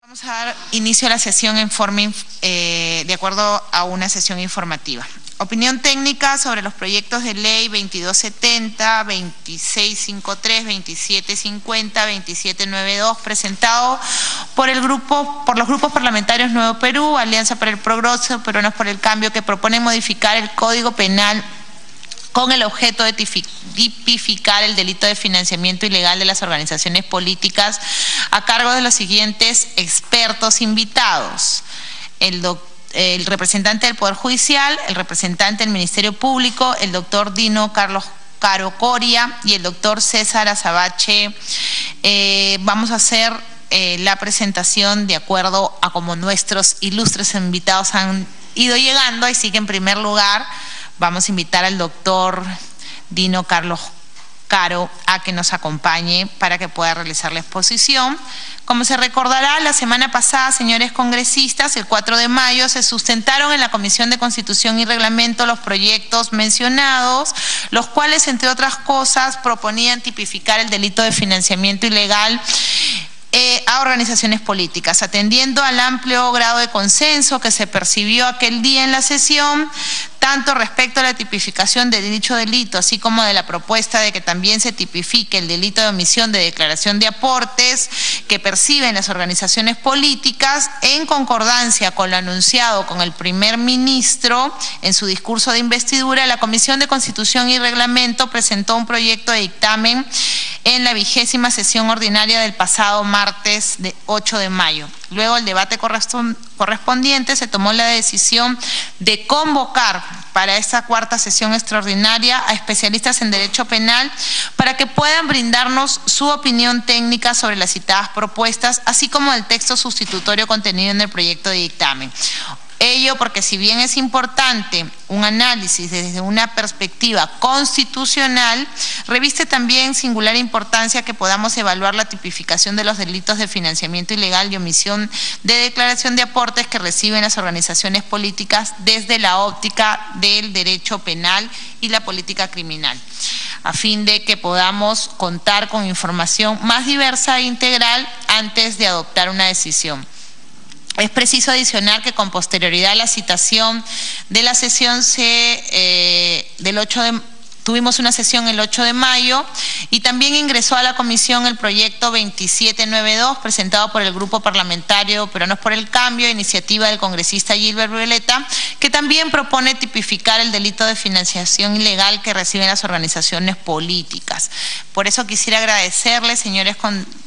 Vamos a dar inicio a la sesión en forma de acuerdo a una sesión informativa. Opinión técnica sobre los proyectos de ley 2270, 2653, 2750, 2792, presentado por los grupos parlamentarios Nuevo Perú, Alianza para el Progreso, Peruanos por el Cambio, que proponen modificar el Código Penal con el objeto de tipificar el delito de financiamiento ilegal de las organizaciones políticas a cargo de los siguientes expertos invitados: el representante del Poder Judicial, el representante del Ministerio Público, el doctor Dino Carlos Caro Coria y el doctor César Azabache. Vamos a hacer la presentación de acuerdo a como nuestros ilustres invitados han ido llegando, así que en primer lugar vamos a invitar al doctor Dino Carlos Caro a que nos acompañe para que pueda realizar la exposición. Como se recordará, la semana pasada, señores congresistas, el 4 de mayo, se sustentaron en la Comisión de Constitución y Reglamento los proyectos mencionados, los cuales, entre otras cosas, proponían tipificar el delito de financiamiento ilegal a organizaciones políticas. Atendiendo al amplio grado de consenso que se percibió aquel día en la sesión, tanto respecto a la tipificación de dicho delito, así como de la propuesta de que también se tipifique el delito de omisión de declaración de aportes que perciben las organizaciones políticas, en concordancia con lo anunciado con el primer ministro en su discurso de investidura, la Comisión de Constitución y Reglamento presentó un proyecto de dictamen en la 20ª sesión ordinaria del pasado martes 8 de mayo. Luego, el debate correspondiente, se tomó la decisión de convocar para esta cuarta sesión extraordinaria a especialistas en derecho penal para que puedan brindarnos su opinión técnica sobre las citadas propuestas, así como el texto sustitutorio contenido en el proyecto de dictamen. Ello porque, si bien es importante un análisis desde una perspectiva constitucional, reviste también singular importancia que podamos evaluar la tipificación de los delitos de financiamiento ilegal y omisión de declaración de aportes que reciben las organizaciones políticas desde la óptica del derecho penal y la política criminal, a fin de que podamos contar con información más diversa e integral antes de adoptar una decisión. Es preciso adicionar que con posterioridad a la citación de la sesión tuvimos una sesión el 8 de mayo y también ingresó a la comisión el proyecto 2792 presentado por el Grupo Parlamentario Peruanos por el Cambio, iniciativa del congresista Gilbert Violeta, que también propone tipificar el delito de financiación ilegal que reciben las organizaciones políticas. Por eso quisiera agradecerles, señores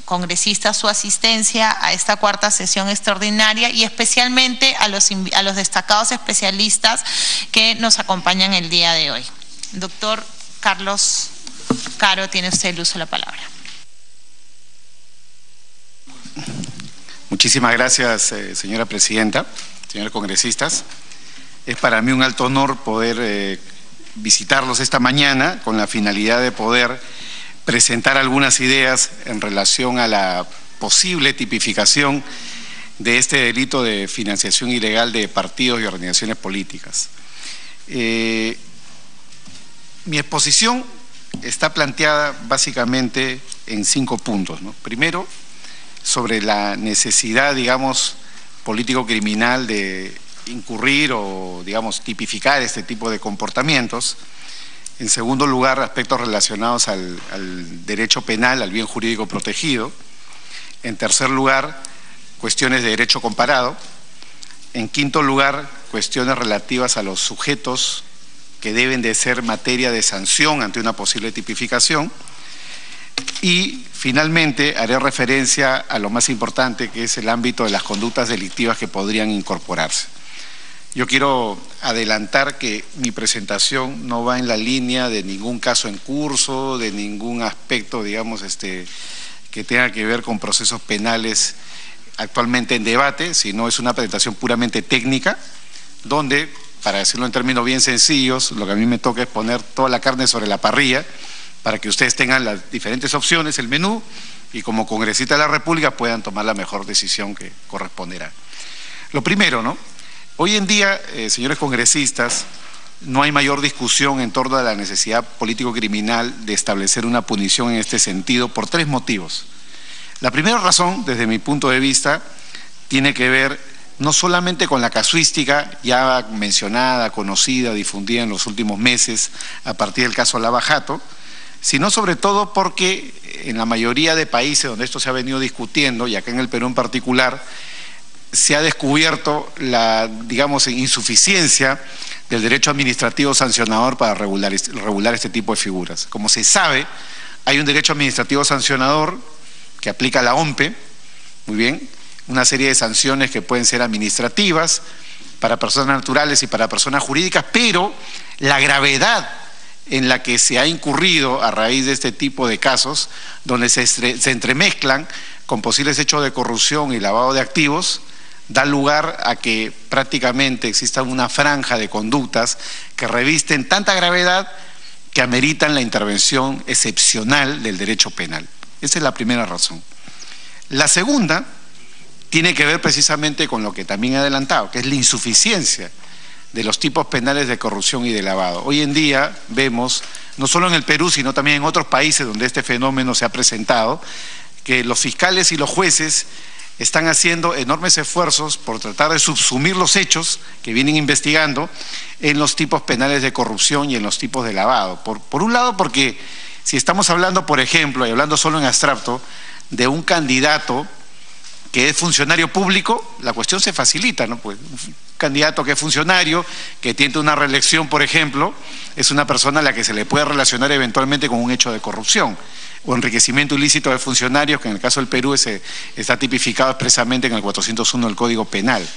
congresistas, su asistencia a esta cuarta sesión extraordinaria y especialmente a los destacados especialistas que nos acompañan el día de hoy. Doctor Carlos Caro, tiene usted el uso de la palabra. Muchísimas gracias, señora presidenta, señores congresistas. Es para mí un alto honor poder visitarlos esta mañana con la finalidad de poder presentar algunas ideas en relación a la posible tipificación de este delito de financiación ilegal de partidos y organizaciones políticas. Mi exposición está planteada básicamente en 5 puntos, ¿no? Primero, sobre la necesidad, digamos, político-criminal de incurrir o, digamos, tipificar este tipo de comportamientos. En segundo lugar, aspectos relacionados al derecho penal, al bien jurídico protegido. En tercer lugar, cuestiones de derecho comparado. En quinto lugar, cuestiones relativas a los sujetos que deben de ser materia de sanción ante una posible tipificación. Y finalmente haré referencia a lo más importante, que es el ámbito de las conductas delictivas que podrían incorporarse. Yo quiero adelantar que mi presentación no va en la línea de ningún caso en curso, de ningún aspecto, digamos, que tenga que ver con procesos penales actualmente en debate, sino es una presentación puramente técnica, donde, para decirlo en términos bien sencillos, lo que a mí me toca es poner toda la carne sobre la parrilla para que ustedes tengan las diferentes opciones, el menú, y como congresista de la República puedan tomar la mejor decisión que corresponderá. Lo primero, ¿no? Hoy en día, señores congresistas, no hay mayor discusión en torno a la necesidad político-criminal de establecer una punición en este sentido por 3 motivos. La primera razón, desde mi punto de vista, tiene que ver no solamente con la casuística ya mencionada, conocida, difundida en los últimos meses a partir del caso Lava Jato, sino sobre todo porque en la mayoría de países donde esto se ha venido discutiendo, y acá en el Perú en particular, se ha descubierto la, digamos, insuficiencia del derecho administrativo sancionador para regular este tipo de figuras. Como se sabe, hay un derecho administrativo sancionador que aplica la OMPE, muy bien, una serie de sanciones que pueden ser administrativas para personas naturales y para personas jurídicas, pero la gravedad en la que se ha incurrido a raíz de este tipo de casos, donde se entremezclan con posibles hechos de corrupción y lavado de activos, da lugar a que prácticamente exista una franja de conductas que revisten tanta gravedad que ameritan la intervención excepcional del derecho penal. Esa es la primera razón. La segunda tiene que ver precisamente con lo que también he adelantado, que es la insuficiencia de los tipos penales de corrupción y de lavado. Hoy en día vemos, no solo en el Perú, sino también en otros países donde este fenómeno se ha presentado, que los fiscales y los jueces están haciendo enormes esfuerzos por tratar de subsumir los hechos que vienen investigando en los tipos penales de corrupción y en los tipos de lavado. Por un lado, porque si estamos hablando, por ejemplo, y hablando solo en abstracto, de un candidato que es funcionario público, la cuestión se facilita, ¿no? Pues un candidato que es funcionario, que tiene una reelección, por ejemplo, es una persona a la que se le puede relacionar eventualmente con un hecho de corrupción o enriquecimiento ilícito de funcionarios, que en el caso del Perú está tipificado expresamente en el 401 del Código Penal.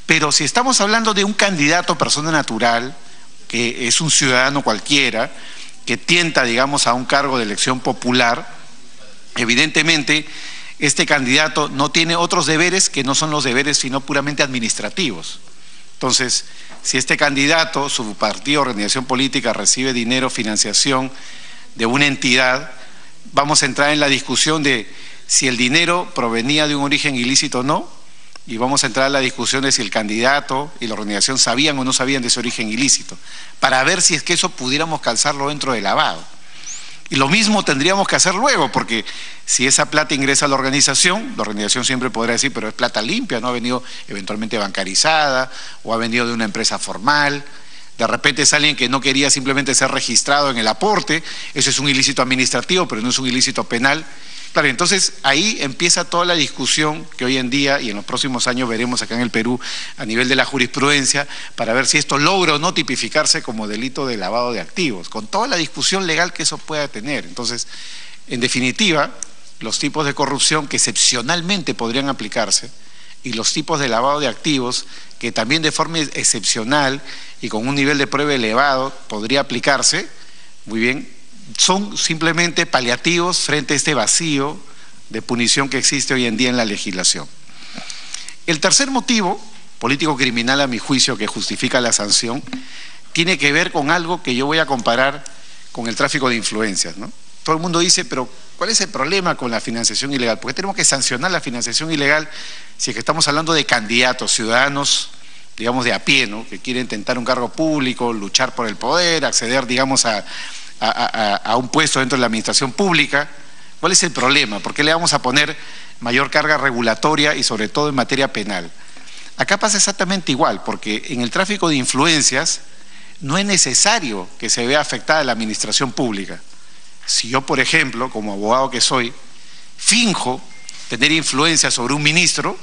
Pero si estamos hablando de un candidato persona natural, que es un ciudadano cualquiera, que tienta, digamos, a un cargo de elección popular, evidentemente este candidato no tiene otros deberes que no son los deberes sino puramente administrativos. Entonces, si este candidato, su partido o organización política recibe dinero, financiación de una entidad, vamos a entrar en la discusión de si el dinero provenía de un origen ilícito o no, y vamos a entrar en la discusión de si el candidato y la organización sabían o no sabían de ese origen ilícito, para ver si es que eso pudiéramos calzarlo dentro del lavado. Y lo mismo tendríamos que hacer luego, porque si esa plata ingresa a la organización siempre podrá decir, pero es plata limpia, no ha venido eventualmente bancarizada o ha venido de una empresa formal. De repente es alguien que no quería simplemente ser registrado en el aporte, eso es un ilícito administrativo, pero no es un ilícito penal. Claro, entonces ahí empieza toda la discusión que hoy en día y en los próximos años veremos acá en el Perú a nivel de la jurisprudencia para ver si esto logra o no tipificarse como delito de lavado de activos, con toda la discusión legal que eso pueda tener. Entonces, en definitiva, los tipos de corrupción que excepcionalmente podrían aplicarse y los tipos de lavado de activos que también de forma excepcional y con un nivel de prueba elevado podría aplicarse, muy bien, son simplemente paliativos frente a este vacío de punición que existe hoy en día en la legislación. El tercer motivo, político-criminal a mi juicio, que justifica la sanción, tiene que ver con algo que yo voy a comparar con el tráfico de influencias, ¿no? Todo el mundo dice, pero ¿cuál es el problema con la financiación ilegal? ¿Por qué tenemos que sancionar la financiación ilegal si es que estamos hablando de candidatos, ciudadanos, digamos, de a pie, ¿no? Que quieren tentar un cargo público, luchar por el poder, acceder, digamos, a un puesto dentro de la administración pública? ¿Cuál es el problema? ¿Por qué le vamos a poner mayor carga regulatoria y sobre todo en materia penal? Acá pasa exactamente igual, porque en el tráfico de influencias no es necesario que se vea afectada la administración pública. Si yo, por ejemplo, como abogado que soy, finjo tener influencia sobre un ministro,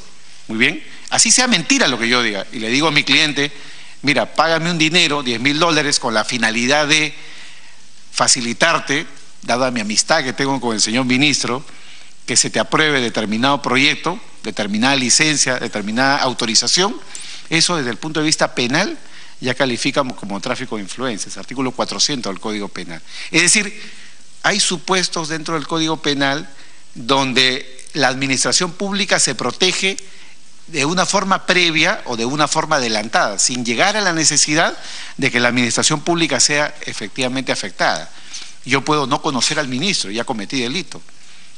muy bien, así sea mentira lo que yo diga, y le digo a mi cliente, mira, págame un dinero, $10.000, con la finalidad de facilitarte, dada mi amistad que tengo con el señor ministro, que se te apruebe determinado proyecto, determinada licencia, determinada autorización, eso desde el punto de vista penal ya califica como tráfico de influencias, artículo 400 del Código Penal. Es decir, hay supuestos dentro del Código Penal donde la administración pública se protege de una forma previa o de una forma adelantada, sin llegar a la necesidad de que la administración pública sea efectivamente afectada. Yo puedo no conocer al ministro, ya cometí delito.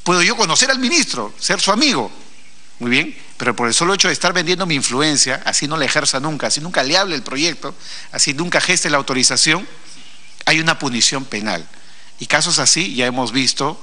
Puedo yo conocer al ministro, ser su amigo, muy bien, pero por el solo hecho de estar vendiendo mi influencia, así no la ejerza nunca, así nunca le hable el proyecto, así nunca geste la autorización, hay una punición penal. Y casos así ya hemos visto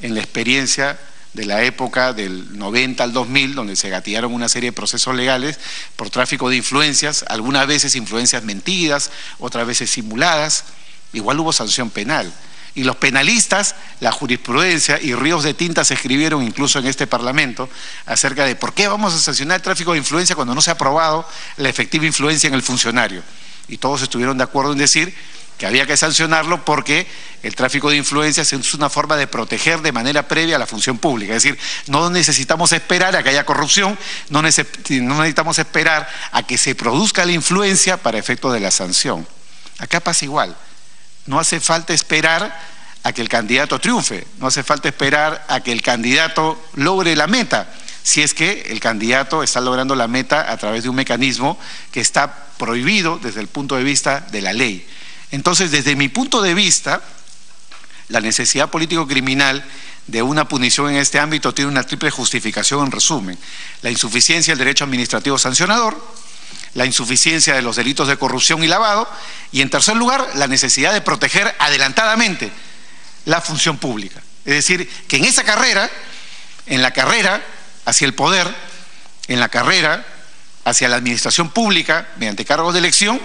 en la experiencia de la época del 90 al 2000, donde se gatillaron una serie de procesos legales por tráfico de influencias, algunas veces influencias mentidas, otras veces simuladas. Igual hubo sanción penal. Y los penalistas, la jurisprudencia y ríos de tinta se escribieron incluso en este Parlamento acerca de por qué vamos a sancionar el tráfico de influencia cuando no se ha probado la efectiva influencia en el funcionario. Y todos estuvieron de acuerdo en decir que había que sancionarlo porque el tráfico de influencias es una forma de proteger de manera previa a la función pública. Es decir, no necesitamos esperar a que haya corrupción, no necesitamos esperar a que se produzca la influencia para efecto de la sanción. Acá pasa igual. No hace falta esperar a que el candidato triunfe, no hace falta esperar a que el candidato logre la meta, si es que el candidato está logrando la meta a través de un mecanismo que está prohibido desde el punto de vista de la ley. Entonces, desde mi punto de vista, la necesidad político-criminal de una punición en este ámbito tiene una triple justificación en resumen: la insuficiencia del derecho administrativo sancionador, la insuficiencia de los delitos de corrupción y lavado, y en tercer lugar, la necesidad de proteger adelantadamente la función pública. Es decir, que en esa carrera, en la carrera hacia el poder, en la carrera hacia la administración pública, mediante cargos de elección,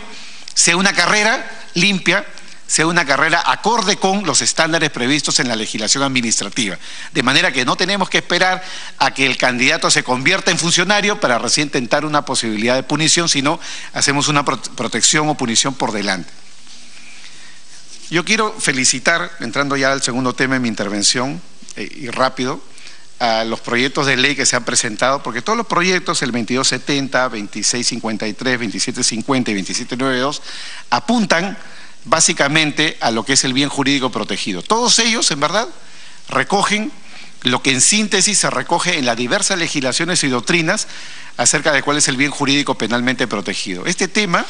sea una carrera limpia, sea una carrera acorde con los estándares previstos en la legislación administrativa. De manera que no tenemos que esperar a que el candidato se convierta en funcionario para recién tentar una posibilidad de punición, sino hacemos una protección o punición por delante. Yo quiero felicitar, entrando ya al segundo tema de mi intervención, y rápido, a los proyectos de ley que se han presentado, porque todos los proyectos, el 2270, 2653, 2750 y 2792, apuntan básicamente a lo que es el bien jurídico protegido. Todos ellos, en verdad, recogen lo que en síntesis se recoge en las diversas legislaciones y doctrinas acerca de cuál es el bien jurídico penalmente protegido. Este tema,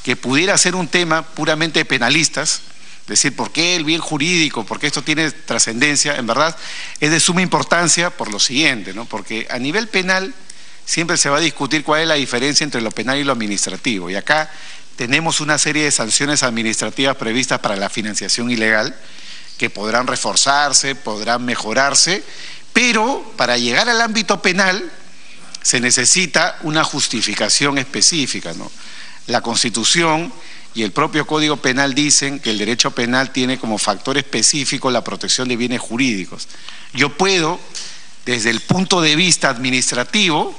que pudiera ser un tema puramente de penalistas, decir por qué el bien jurídico, por qué esto tiene trascendencia, en verdad es de suma importancia por lo siguiente, ¿no? Porque a nivel penal siempre se va a discutir cuál es la diferencia entre lo penal y lo administrativo, y acá tenemos una serie de sanciones administrativas previstas para la financiación ilegal que podrán reforzarse, podrán mejorarse, pero para llegar al ámbito penal se necesita una justificación específica, ¿no? La Constitución y el propio Código Penal dicen que el derecho penal tiene como factor específico la protección de bienes jurídicos. Yo puedo, desde el punto de vista administrativo,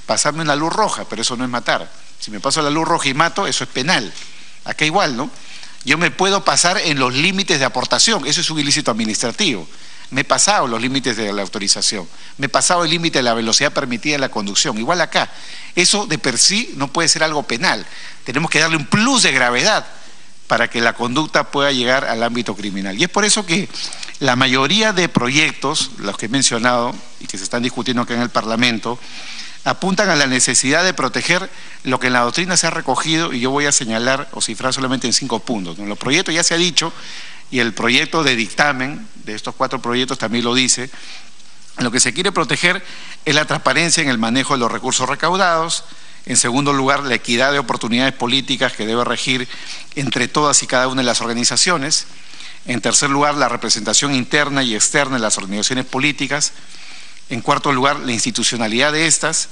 pasarme una luz roja, pero eso no es matar. Si me paso la luz roja y mato, eso es penal. Acá igual, ¿no? Yo me puedo pasar en los límites de aportación, eso es un ilícito administrativo. Me he pasado los límites de la autorización, me he pasado el límite de la velocidad permitida en la conducción. Igual acá, eso de per sí no puede ser algo penal. Tenemos que darle un plus de gravedad para que la conducta pueda llegar al ámbito criminal. Y es por eso que la mayoría de proyectos, los que he mencionado y que se están discutiendo acá en el Parlamento, apuntan a la necesidad de proteger lo que en la doctrina se ha recogido, y yo voy a señalar o cifrar solamente en 5 puntos. En los proyectos ya se ha dicho, y el proyecto de dictamen de estos 4 proyectos también lo dice, lo que se quiere proteger es la transparencia en el manejo de los recursos recaudados. En segundo lugar, la equidad de oportunidades políticas que debe regir entre todas y cada una de las organizaciones. En tercer lugar, la representación interna y externa de las organizaciones políticas. En cuarto lugar, la institucionalidad de estas.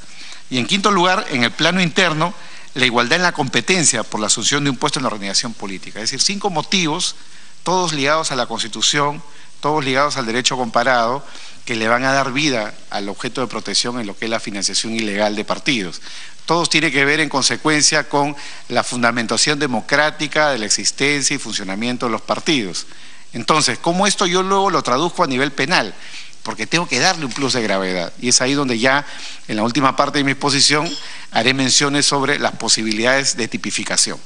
Y en quinto lugar, en el plano interno, la igualdad en la competencia por la asunción de un puesto en la organización política. Es decir, 5 motivos, todos ligados a la Constitución, todos ligados al derecho comparado, que le van a dar vida al objeto de protección en lo que es la financiación ilegal de partidos. Todos tienen que ver en consecuencia con la fundamentación democrática de la existencia y funcionamiento de los partidos. Entonces, ¿cómo esto yo luego lo traduzco a nivel penal? Porque tengo que darle un plus de gravedad, y es ahí donde ya en la última parte de mi exposición haré menciones sobre las posibilidades de tipificación.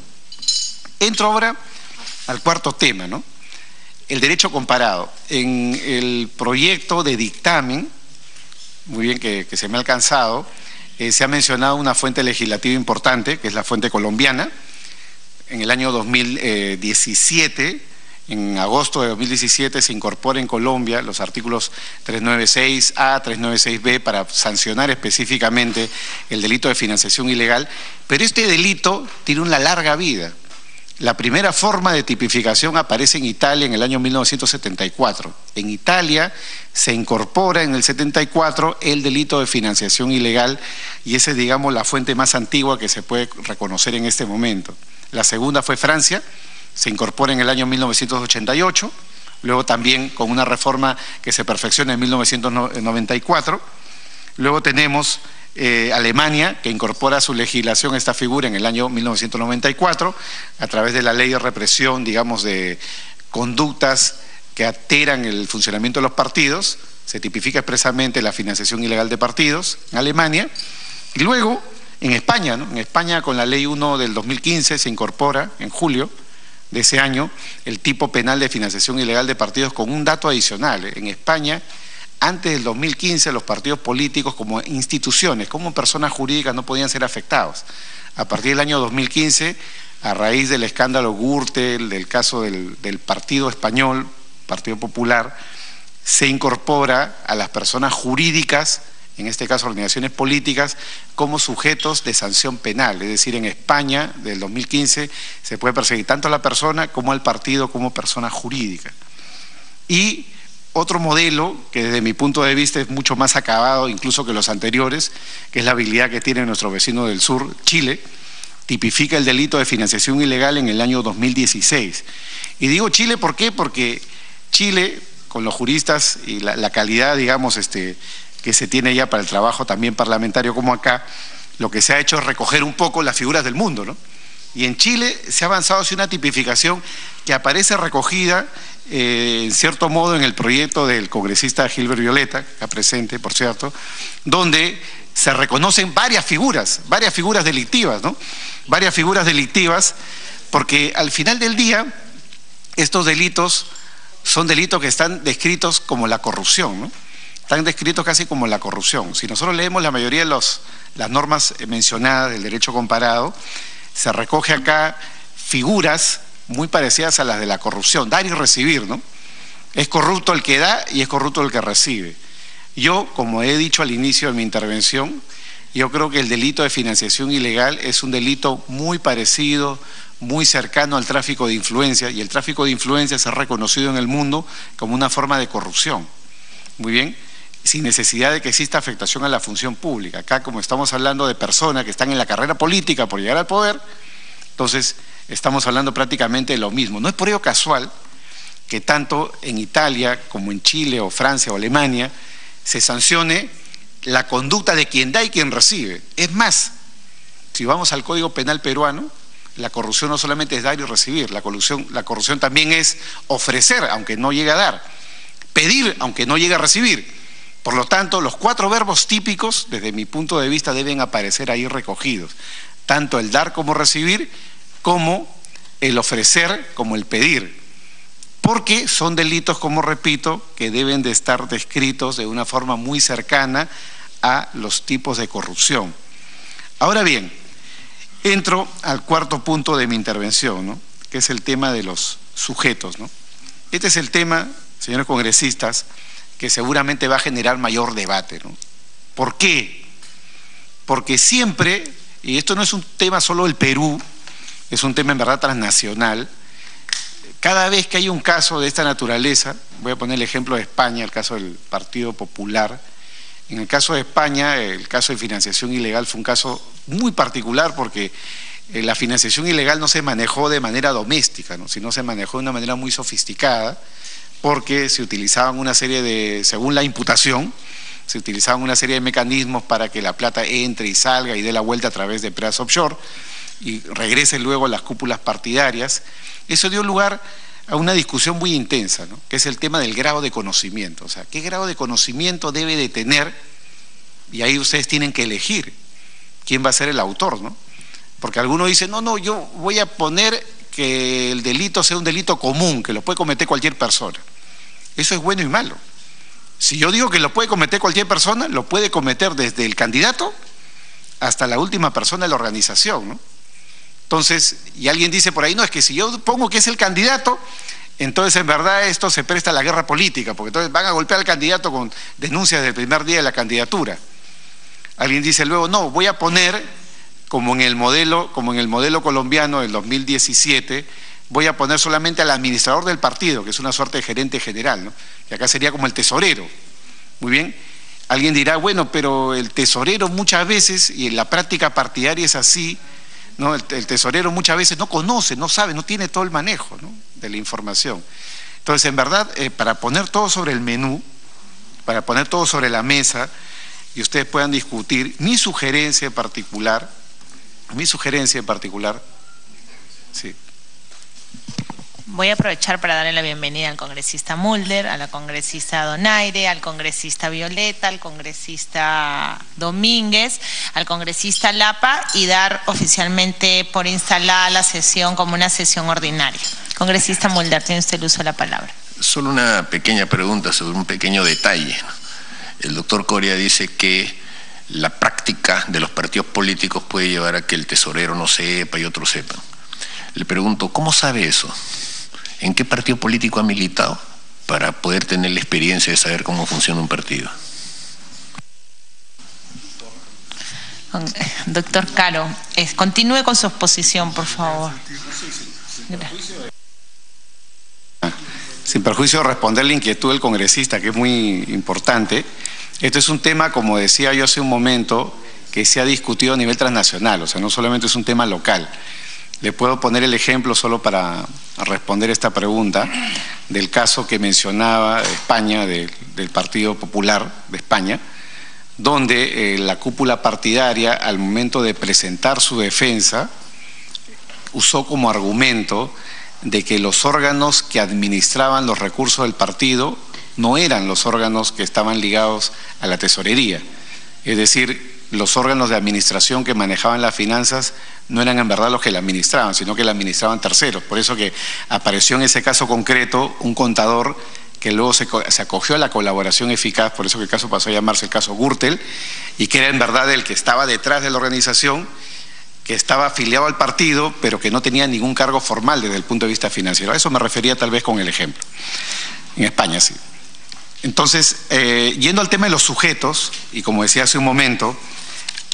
Entro ahora al cuarto tema, ¿no? El derecho comparado. En el proyecto de dictamen, muy bien que se me ha alcanzado, se ha mencionado una fuente legislativa importante, que es la fuente colombiana. En el año 2017, en agosto de 2017, se incorpora en Colombia los artículos 396A, 396B para sancionar específicamente el delito de financiación ilegal, pero este delito tiene una larga vida. La primera forma de tipificación aparece en Italia en el año 1974. En Italia se incorpora en el 74 el delito de financiación ilegal y esa es, digamos, la fuente más antigua que se puede reconocer en este momento. La segunda fue Francia, se incorpora en el año 1988, luego también con una reforma que se perfecciona en 1994. Luego tenemos Alemania, que incorpora a su legislación esta figura en el año 1994, a través de la ley de represión, digamos, de conductas que alteran el funcionamiento de los partidos. Se tipifica expresamente la financiación ilegal de partidos en Alemania. Y luego, en España, ¿no? En España, con la ley 1 del 2015, se incorpora en julio de ese año el tipo penal de financiación ilegal de partidos, con un dato adicional. En España, antes del 2015, los partidos políticos como instituciones, como personas jurídicas, no podían ser afectados. A partir del año 2015, a raíz del escándalo Gürtel, del caso del Partido Español, Partido Popular, se incorpora a las personas jurídicas, en este caso organizaciones políticas, como sujetos de sanción penal. Es decir, en España, del 2015, se puede perseguir tanto a la persona como al partido como persona jurídica. Y otro modelo que desde mi punto de vista es mucho más acabado incluso que los anteriores, que es la habilidad que tiene nuestro vecino del sur, Chile, tipifica el delito de financiación ilegal en el año 2016. Y digo Chile, ¿por qué? Porque Chile, con los juristas y la calidad, digamos, que se tiene ya para el trabajo también parlamentario como acá, lo que se ha hecho es recoger un poco las figuras del mundo, ¿no? Y en Chile se ha avanzado hacia una tipificación que aparece recogida en cierto modo en el proyecto del congresista Gilbert Violeta, acá presente, por cierto, donde se reconocen varias figuras delictivas, ¿no? Varias figuras delictivas, porque al final del día estos delitos son delitos que están descritos como la corrupción, ¿no? Están descritos casi como la corrupción. Si nosotros leemos la mayoría de las normas mencionadas del derecho comparado, se recoge acá figuras muy parecidas a las de la corrupción, dar y recibir, ¿no? Es corrupto el que da y es corrupto el que recibe. Yo, como he dicho al inicio de mi intervención, yo creo que el delito de financiación ilegal es un delito muy parecido, muy cercano al tráfico de influencias, y el tráfico de influencias es reconocido en el mundo como una forma de corrupción. Muy bien, sin necesidad de que exista afectación a la función pública. Acá, como estamos hablando de personas que están en la carrera política por llegar al poder, entonces estamos hablando prácticamente de lo mismo. No es por ello casual que tanto en Italia como en Chile o Francia o Alemania se sancione la conducta de quien da y quien recibe. Es más, si vamos al Código Penal peruano, la corrupción no solamente es dar y recibir, la corrupción también es ofrecer, aunque no llegue a dar, pedir, aunque no llegue a recibir. Por lo tanto, los 4 verbos típicos, desde mi punto de vista, deben aparecer ahí recogidos. Tanto el dar como recibir, como el ofrecer, como el pedir. Porque son delitos, como repito, que deben de estar descritos de una forma muy cercana a los tipos de corrupción. Ahora bien, entro al cuarto punto de mi intervención, ¿no? Que es el tema de los sujetos, ¿no? Este es el tema, señores congresistas, que seguramente va a generar mayor debate, ¿no? ¿Por qué? Porque siempre, y esto no es un tema solo del Perú, es un tema en verdad transnacional, cada vez que hay un caso de esta naturaleza, voy a poner el ejemplo de España, el caso del Partido Popular. En el caso de España, el caso de financiación ilegal fue un caso muy particular porque la financiación ilegal no se manejó de manera doméstica, ¿no? Sino se manejó de una manera muy sofisticada, porque se utilizaban una serie de, según la imputación, se utilizaban una serie de mecanismos para que la plata entre y salga y dé la vuelta a través de empresas offshore y regrese luego a las cúpulas partidarias. Eso dio lugar a una discusión muy intensa, ¿no? Que es el tema del grado de conocimiento. O sea, ¿qué grado de conocimiento debe de tener? Y ahí ustedes tienen que elegir quién va a ser el autor, ¿no? Porque algunos dicen, no, yo voy a poner que el delito sea un delito común, que lo puede cometer cualquier persona. Eso es bueno y malo. Si yo digo que lo puede cometer cualquier persona, lo puede cometer desde el candidato hasta la última persona de la organización, ¿no? Entonces, y alguien dice por ahí, no, es que si yo pongo que es el candidato, entonces en verdad esto se presta a la guerra política, porque entonces van a golpear al candidato con denuncias del primer día de la candidatura. Alguien dice luego, no, voy a poner como en el modelo colombiano del 2017, voy a poner solamente al administrador del partido, que es una suerte de gerente general, ¿no? Que acá sería como el tesorero. Muy bien. Alguien dirá, bueno, pero el tesorero muchas veces, y en la práctica partidaria es así, ¿no? El tesorero muchas veces no conoce, no sabe, no tiene todo el manejo, ¿no?, de la información. Entonces, en verdad, para poner todo sobre el menú, para poner todo sobre la mesa, y ustedes puedan discutir, mi sugerencia en particular, sí. Voy a aprovechar para darle la bienvenida al congresista Mulder, a la congresista Donaire, al congresista Violeta, al congresista Domínguez, al congresista Lapa y dar oficialmente por instalada la sesión como una sesión ordinaria. Congresista Mulder, tiene usted el uso de la palabra. Solo una pequeña pregunta sobre un pequeño detalle. El doctor Coria dice que la práctica de los partidos políticos puede llevar a que el tesorero no sepa y otros sepan. Le pregunto, ¿cómo sabe eso? ¿En qué partido político ha militado para poder tener la experiencia de saber cómo funciona un partido? Doctor Caro, continúe con su exposición, por favor. Sin perjuicio de responder la inquietud del congresista, que es muy importante, esto es un tema, como decía yo hace un momento, que se ha discutido a nivel transnacional, o sea, no solamente es un tema local. Le puedo poner el ejemplo solo para responder esta pregunta del caso que mencionaba España, del Partido Popular de España, donde la cúpula partidaria, al momento de presentar su defensa, usó como argumento de que los órganos que administraban los recursos del partido no eran los órganos que estaban ligados a la tesorería. Es decir, los órganos de administración que manejaban las finanzas no eran en verdad los que la administraban, sino que la administraban terceros. Por eso que apareció en ese caso concreto un contador que luego se acogió a la colaboración eficaz, por eso que el caso pasó a llamarse el caso Gürtel, y que era en verdad el que estaba detrás de la organización, que estaba afiliado al partido, pero que no tenía ningún cargo formal desde el punto de vista financiero. A eso me refería tal vez con el ejemplo. En España sí. Entonces, yendo al tema de los sujetos, y como decía hace un momento,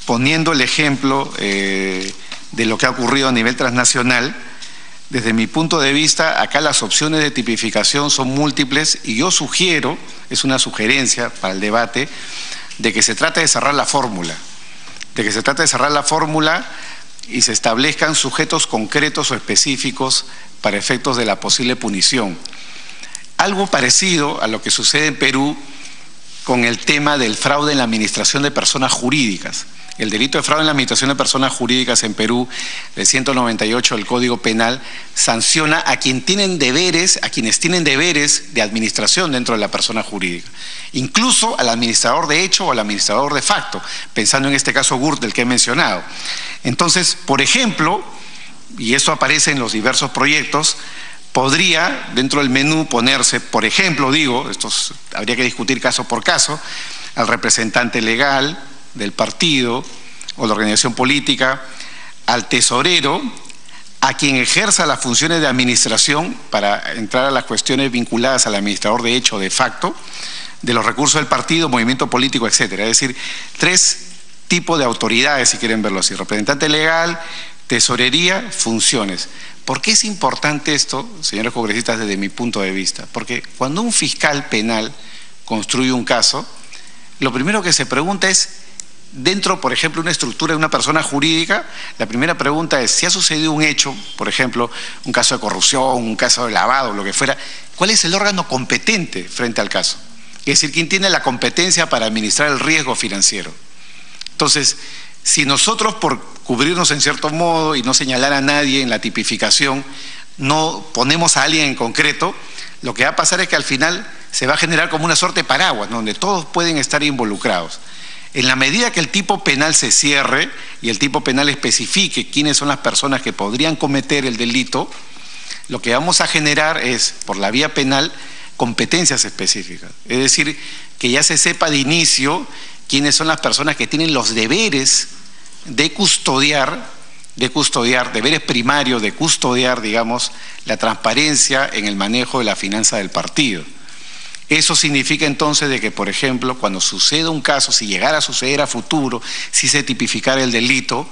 poniendo el ejemplo de lo que ha ocurrido a nivel transnacional, desde mi punto de vista, acá las opciones de tipificación son múltiples y yo sugiero, es una sugerencia para el debate, de que se trate de cerrar la fórmula, y se establezcan sujetos concretos o específicos para efectos de la posible punición. Algo parecido a lo que sucede en Perú con el tema del fraude en la administración de personas jurídicas. El delito de fraude en la administración de personas jurídicas en Perú, el 198 del Código Penal, sanciona a quienes tienen deberes de administración dentro de la persona jurídica, incluso al administrador de hecho o al administrador de facto, pensando en este caso Gürtel que he mencionado. Entonces, por ejemplo, y eso aparece en los diversos proyectos, podría dentro del menú ponerse, por ejemplo, habría que discutir caso por caso, al representante legal del partido o la organización política, al tesorero, a quien ejerza las funciones de administración para entrar a las cuestiones vinculadas al administrador de hecho o de facto, de los recursos del partido, movimiento político, etcétera. Es decir, 3 tipos de autoridades, si quieren verlo así: representante legal, tesorería, funciones. ¿Por qué es importante esto, señores congresistas, desde mi punto de vista? Porque cuando un fiscal penal construye un caso, lo primero que se pregunta es, dentro, por ejemplo, de una estructura de una persona jurídica, la primera pregunta es, si ha sucedido un hecho, por ejemplo, un caso de corrupción, un caso de lavado, lo que fuera, ¿cuál es el órgano competente frente al caso? Es decir, ¿quién tiene la competencia para administrar el riesgo financiero? Entonces, si nosotros, por cubrirnos en cierto modo y no señalar a nadie en la tipificación, no ponemos a alguien en concreto, lo que va a pasar es que al final se va a generar como una suerte de paraguas, ¿no?, donde todos pueden estar involucrados. En la medida que el tipo penal se cierre y el tipo penal especifique quiénes son las personas que podrían cometer el delito, lo que vamos a generar es, por la vía penal, competencias específicas. Es decir, que ya se sepa de inicio quiénes son las personas que tienen los deberes de custodiar, deberes primarios de custodiar, digamos, la transparencia en el manejo de la finanza del partido. Eso significa entonces de que, por ejemplo, cuando suceda un caso, si llegara a suceder a futuro, si se tipificara el delito,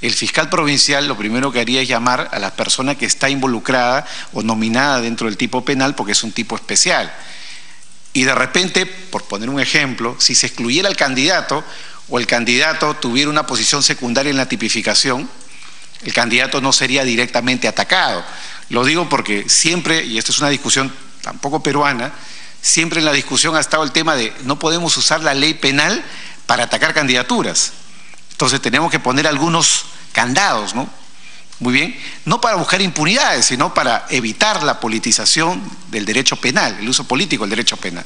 el fiscal provincial lo primero que haría es llamar a la persona que está involucrada o nominada dentro del tipo penal, porque es un tipo especial. Y de repente, por poner un ejemplo, si se excluyera el candidato o el candidato tuviera una posición secundaria en la tipificación, el candidato no sería directamente atacado. Lo digo porque siempre, y esta es una discusión tampoco peruana, siempre en la discusión ha estado el tema de no podemos usar la ley penal para atacar candidaturas. Entonces tenemos que poner algunos candados, ¿no? Muy bien, no para buscar impunidades, sino para evitar la politización del derecho penal, el uso político del derecho penal.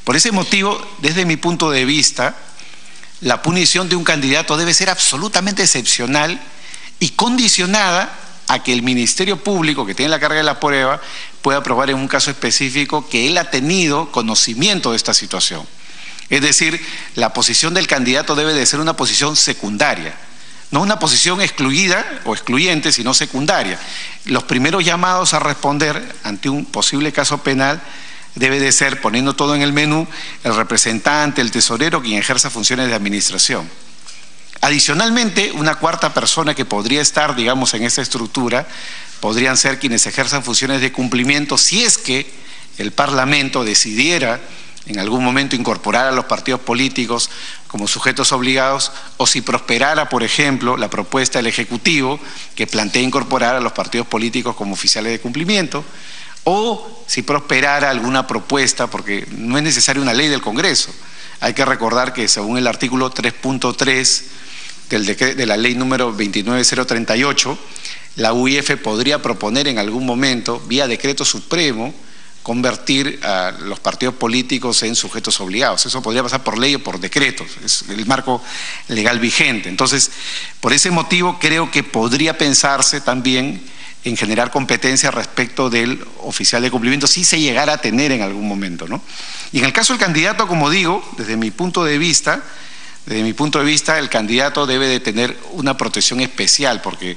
Por ese motivo, desde mi punto de vista, la punición de un candidato debe ser absolutamente excepcional y condicionada a que el Ministerio Público, que tiene la carga de la prueba, pueda probar en un caso específico que él ha tenido conocimiento de esta situación. Es decir, la posición del candidato debe de ser una posición secundaria, no una posición excluida o excluyente, sino secundaria. Los primeros llamados a responder ante un posible caso penal debe de ser, poniendo todo en el menú, el representante, el tesorero, quien ejerza funciones de administración. Adicionalmente, una cuarta persona que podría estar, digamos, en esta estructura, podrían ser quienes ejerzan funciones de cumplimiento, si es que el Parlamento decidiera en algún momento incorporar a los partidos políticos como sujetos obligados, o si prosperara, por ejemplo, la propuesta del Ejecutivo que plantea incorporar a los partidos políticos como oficiales de cumplimiento, o si prosperara alguna propuesta, porque no es necesaria una ley del Congreso. Hay que recordar que según el artículo 3.3 de la ley número 29038, la UIF podría proponer en algún momento, vía decreto supremo, convertir a los partidos políticos en sujetos obligados. Eso podría pasar por ley o por decretos, es el marco legal vigente. Entonces, por ese motivo creo que podría pensarse también en generar competencia respecto del oficial de cumplimiento, si se llegara a tener en algún momento, ¿no? Y en el caso del candidato, como digo, desde mi punto de vista, el candidato debe de tener una protección especial, porque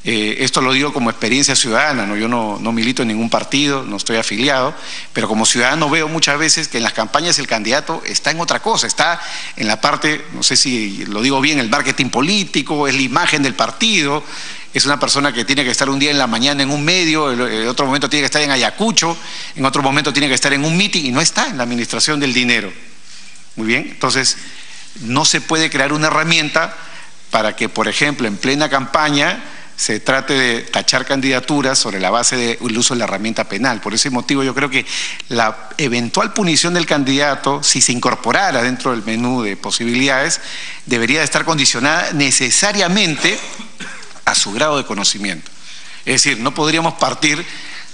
esto lo digo como experiencia ciudadana, ¿no? Yo no milito en ningún partido, no estoy afiliado, pero como ciudadano veo muchas veces que en las campañas el candidato está en otra cosa, está en la parte, no sé si lo digo bien, el marketing político, es la imagen del partido, es una persona que tiene que estar un día en la mañana en un medio, en otro momento tiene que estar en Ayacucho, en otro momento tiene que estar en un meeting y no está en la administración del dinero. Muy bien, entonces no se puede crear una herramienta para que, por ejemplo, en plena campaña se trate de tachar candidaturas sobre la base del uso de la herramienta penal. Por ese motivo yo creo que la eventual punición del candidato, si se incorporara dentro del menú de posibilidades, debería de estar condicionada necesariamente a su grado de conocimiento. Es decir, no podríamos partir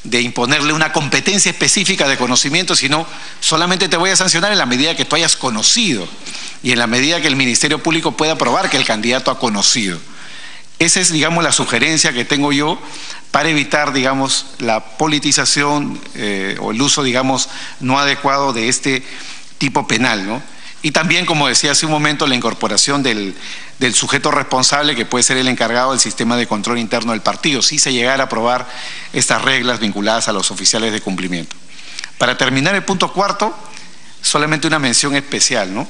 de imponerle una competencia específica de conocimiento, sino solamente te voy a sancionar en la medida que tú hayas conocido y en la medida que el Ministerio Público pueda probar que el candidato ha conocido. Esa es, digamos, la sugerencia que tengo yo para evitar, digamos, la politización o el uso, digamos, no adecuado de este tipo penal, ¿no? Y también, como decía hace un momento, la incorporación del sujeto responsable, que puede ser el encargado del sistema de control interno del partido, si se llegara a aprobar estas reglas vinculadas a los oficiales de cumplimiento. Para terminar el punto cuarto, solamente una mención especial, ¿no?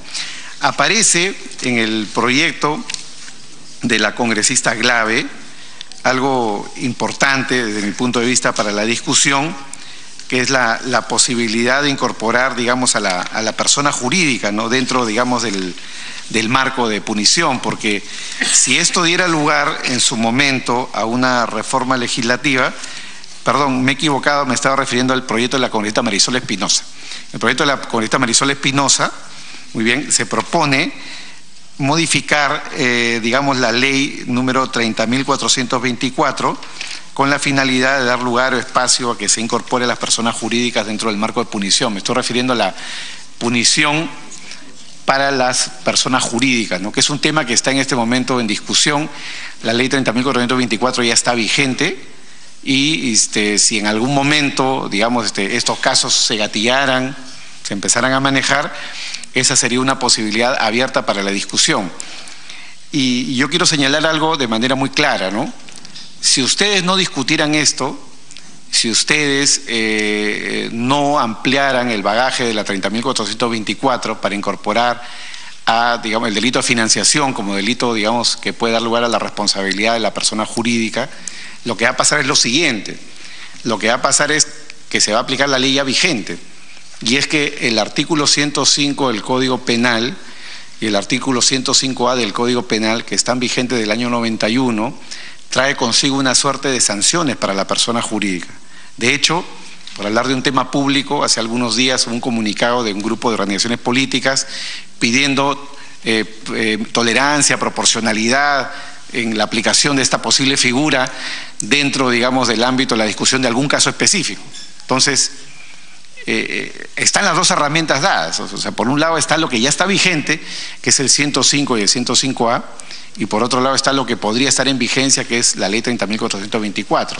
Aparece en el proyecto de la congresista Glave algo importante desde mi punto de vista para la discusión, que es la posibilidad de incorporar, digamos, a la persona jurídica, ¿no? Dentro, digamos, del marco de punición, porque si esto diera lugar en su momento a una reforma legislativa, perdón, me he equivocado, me estaba refiriendo al proyecto de la congresista Marisol Espinosa. El proyecto de la congresista Marisol Espinosa, muy bien, se propone modificar, digamos, la ley número 30.424 con la finalidad de dar lugar o espacio a que se incorpore a las personas jurídicas dentro del marco de punición. Me estoy refiriendo a la punición para las personas jurídicas, ¿no? Que es un tema que está en este momento en discusión. La ley 30.424 ya está vigente y si en algún momento, digamos, estos casos se gatillaran, se empezaran a manejar, esa sería una posibilidad abierta para la discusión. Y yo quiero señalar algo de manera muy clara, ¿no? Si ustedes no discutieran esto, si ustedes no ampliaran el bagaje de la 30.424 para incorporar a, digamos, el delito de financiación como delito, digamos, que puede dar lugar a la responsabilidad de la persona jurídica, lo que va a pasar es lo siguiente. Lo que va a pasar es que se va a aplicar la ley ya vigente, y es que el artículo 105 del Código Penal y el artículo 105A del Código Penal, que están vigentes del año 91, trae consigo una suerte de sanciones para la persona jurídica. De hecho, por hablar de un tema público, hace algunos días hubo un comunicado de un grupo de organizaciones políticas pidiendo tolerancia, proporcionalidad en la aplicación de esta posible figura dentro, digamos, del ámbito de la discusión de algún caso específico. Entonces, están las dos herramientas dadas. O sea, por un lado está lo que ya está vigente, que es el 105 y el 105A, y por otro lado está lo que podría estar en vigencia, que es la ley 30.424.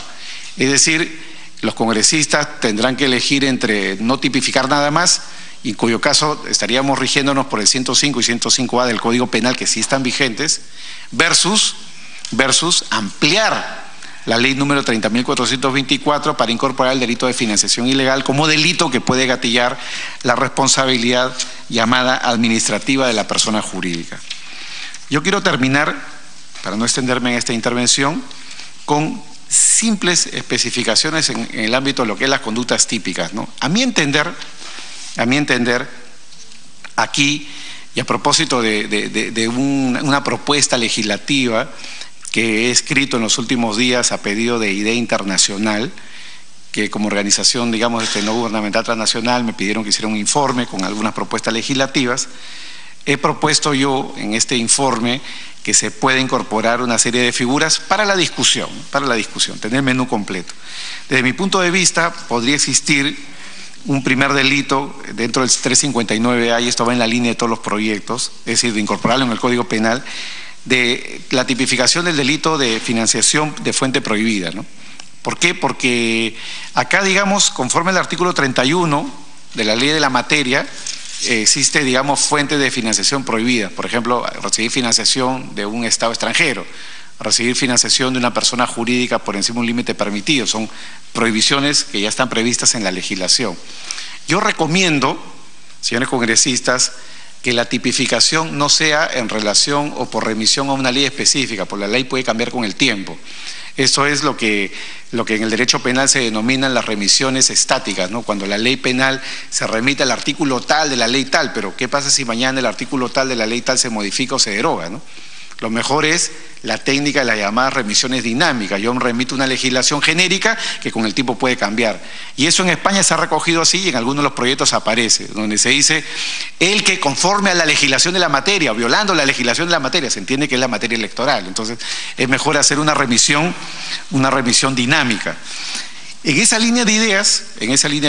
Es decir, los congresistas tendrán que elegir entre no tipificar nada más, en cuyo caso estaríamos rigiéndonos por el 105 y 105A del Código Penal, que sí están vigentes, versus ampliar la ley número 30.424 para incorporar el delito de financiación ilegal como delito que puede gatillar la responsabilidad llamada administrativa de la persona jurídica. Yo quiero terminar, para no extenderme en esta intervención, con simples especificaciones en el ámbito de lo que es las conductas típicas, ¿no? A mi entender, aquí, y a propósito de una propuesta legislativa que he escrito en los últimos días a pedido de IDEA Internacional, que como organización, digamos, no gubernamental transnacional, me pidieron que hiciera un informe con algunas propuestas legislativas. He propuesto yo en este informe que se pueda incorporar una serie de figuras para la discusión, tener menú completo. Desde mi punto de vista, podría existir un primer delito dentro del 359A, y esto va en la línea de todos los proyectos, es decir, de incorporarlo en el Código Penal, de la tipificación del delito de financiación de fuente prohibida, ¿no? ¿Por qué? Porque acá, digamos, conforme al artículo 31 de la ley de la materia, existe, digamos, fuente de financiación prohibida. Por ejemplo, recibir financiación de un Estado extranjero, recibir financiación de una persona jurídica por encima de un límite permitido. Son prohibiciones que ya están previstas en la legislación. Yo recomiendo, señores congresistas, que la tipificación no sea en relación o por remisión a una ley específica, porque la ley puede cambiar con el tiempo. Eso es lo que en el derecho penal se denominan las remisiones estáticas, ¿no? Cuando la ley penal se remite al artículo tal de la ley tal, pero ¿qué pasa si mañana el artículo tal de la ley tal se modifica o se deroga, ¿no? Lo mejor es la técnica de las llamadas remisiones dinámicas. Yo remito una legislación genérica que con el tiempo puede cambiar. Y eso en España se ha recogido así y en algunos de los proyectos aparece, donde se dice el que conforme a la legislación de la materia, violando la legislación de la materia, se entiende que es la materia electoral. Entonces es mejor hacer una remisión dinámica. En esa línea de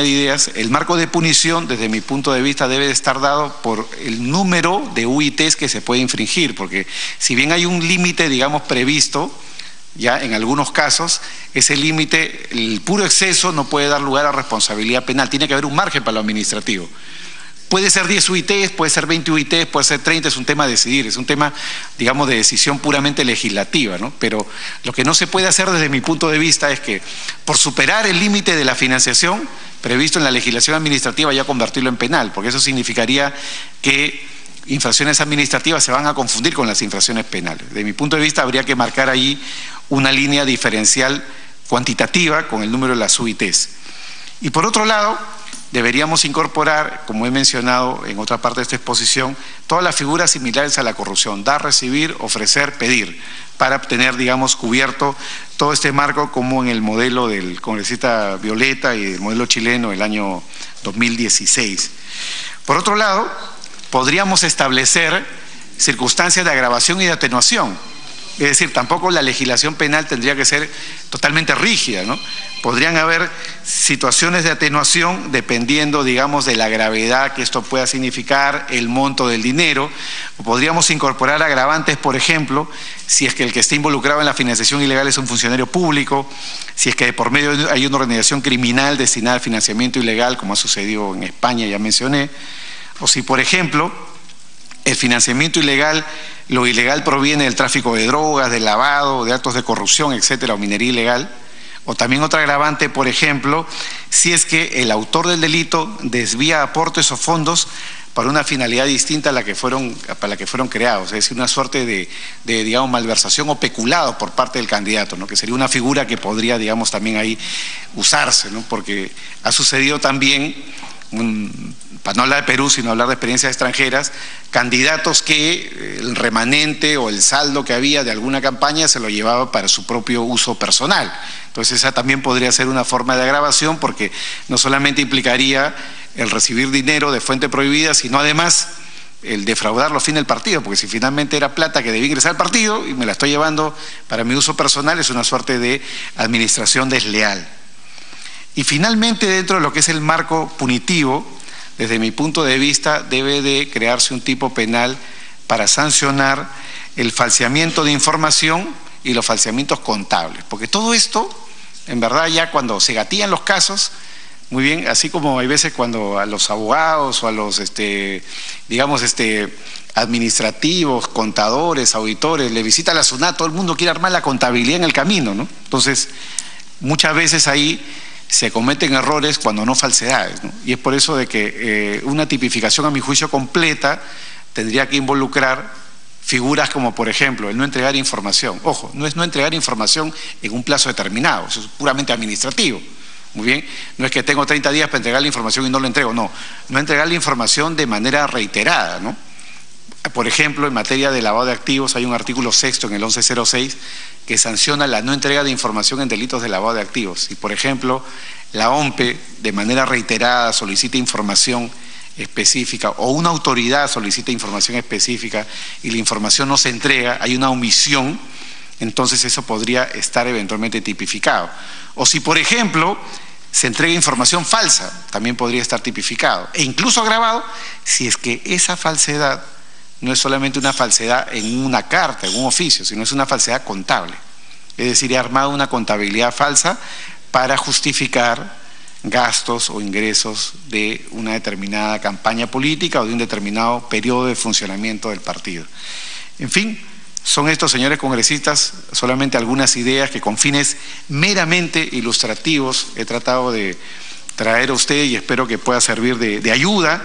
ideas, el marco de punición, desde mi punto de vista, debe de estar dado por el número de UITs que se puede infringir, porque si bien hay un límite, digamos, previsto, ya en algunos casos, ese límite, el puro exceso no puede dar lugar a responsabilidad penal, tiene que haber un margen para lo administrativo. Puede ser 10 UITs, puede ser 20 UITs, puede ser 30, es un tema a decidir, es un tema, digamos, de decisión puramente legislativa, ¿no? Pero lo que no se puede hacer desde mi punto de vista es que por superar el límite de la financiación previsto en la legislación administrativa ya convertirlo en penal, porque eso significaría que infracciones administrativas se van a confundir con las infracciones penales. Desde mi punto de vista habría que marcar ahí una línea diferencial cuantitativa con el número de las UITs. Y por otro lado, deberíamos incorporar, como he mencionado en otra parte de esta exposición, todas las figuras similares a la corrupción: dar, recibir, ofrecer, pedir, para obtener, digamos, cubierto todo este marco, como en el modelo del congresista Violeta y el modelo chileno del año 2016. Por otro lado, podríamos establecer circunstancias de agravación y de atenuación. Es decir, tampoco la legislación penal tendría que ser totalmente rígida, ¿no? Podrían haber situaciones de atenuación dependiendo, digamos, de la gravedad que esto pueda significar, el monto del dinero, o podríamos incorporar agravantes, por ejemplo, si es que el que esté involucrado en la financiación ilegal es un funcionario público, si es que de por medio hay una organización criminal destinada al financiamiento ilegal, como ha sucedido en España, ya mencioné, o si, por ejemplo, el financiamiento ilegal, lo ilegal proviene del tráfico de drogas, del lavado, de actos de corrupción, etcétera, o minería ilegal. O también otra agravante, por ejemplo, si es que el autor del delito desvía aportes o fondos para una finalidad distinta a la que para la que fueron creados, es decir, una suerte de digamos, malversación o peculado por parte del candidato, ¿no? Que sería una figura que podría, digamos, también ahí usarse, ¿no? Porque ha sucedido también, para no hablar de Perú, sino hablar de experiencias extranjeras, candidatos que el remanente o el saldo que había de alguna campaña se lo llevaba para su propio uso personal. Entonces esa también podría ser una forma de agravación, porque no solamente implicaría el recibir dinero de fuente prohibida, sino además el defraudar los fines del partido, porque si finalmente era plata que debía ingresar al partido y me la estoy llevando para mi uso personal, es una suerte de administración desleal. Y finalmente, dentro de lo que es el marco punitivo, desde mi punto de vista, debe de crearse un tipo penal para sancionar el falseamiento de información y los falseamientos contables, porque todo esto, en verdad, ya cuando se gatillan los casos, muy bien, así como hay veces cuando a los abogados o a los, digamos, administrativos, contadores, auditores, le visita la SUNAT, todo el mundo quiere armar la contabilidad en el camino, ¿no? Entonces, muchas veces ahí se cometen errores cuando no falsedades, ¿no? Y es por eso de que una tipificación, a mi juicio, completa tendría que involucrar figuras como, por ejemplo, el no entregar información. Ojo, no es no entregar información en un plazo determinado, eso es puramente administrativo. Muy bien, no es que tengo 30 días para entregar la información y no lo entrego, no entregar la información de manera reiterada, ¿no? Por ejemplo, en materia de lavado de activos hay un artículo 6º en el 1106 que sanciona la no entrega de información en delitos de lavado de activos. Si, por ejemplo, la OMPE de manera reiterada solicita información específica o una autoridad solicita información específica y la información no se entrega, hay una omisión, entonces eso podría estar eventualmente tipificado. O si, por ejemplo, se entrega información falsa, también podría estar tipificado, e incluso agravado si es que esa falsedad no es solamente una falsedad en una carta, en un oficio, sino es una falsedad contable. Es decir, he armado una contabilidad falsa para justificar gastos o ingresos de una determinada campaña política o de un determinado periodo de funcionamiento del partido. En fin, son estos, señores congresistas, solamente algunas ideas que con fines meramente ilustrativos he tratado de traer a usted y espero que pueda servir de ayuda